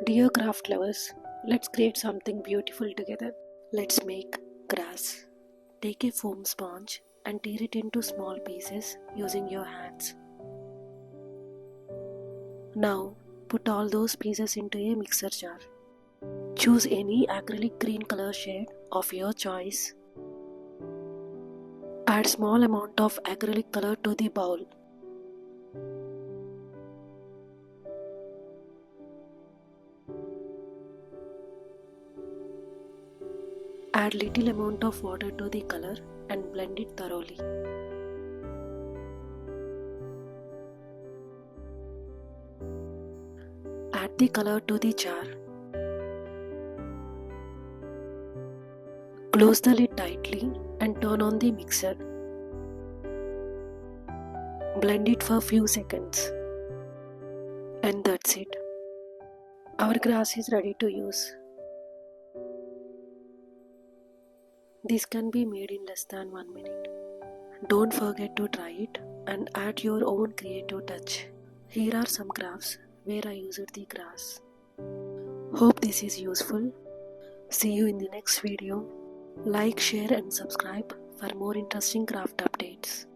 Dear craft lovers, let's create something beautiful together. Let's make grass. Take a foam sponge and tear it into small pieces using your hands. Now, put all those pieces into a mixer jar. Choose any acrylic green color shade of your choice. Add small amount of acrylic color to the bowl. Add little amount of water to the color and blend it thoroughly. Add the color to the jar. Close the lid tightly and turn on the mixer. Blend it for few seconds. And that's it. Our grass is ready to use. This can be made in less than 1 minute. Don't forget to try it and add your own creative touch. Here are some crafts where I used the grass. Hope this is useful. See you in the next video. Like, share and subscribe for more interesting craft updates.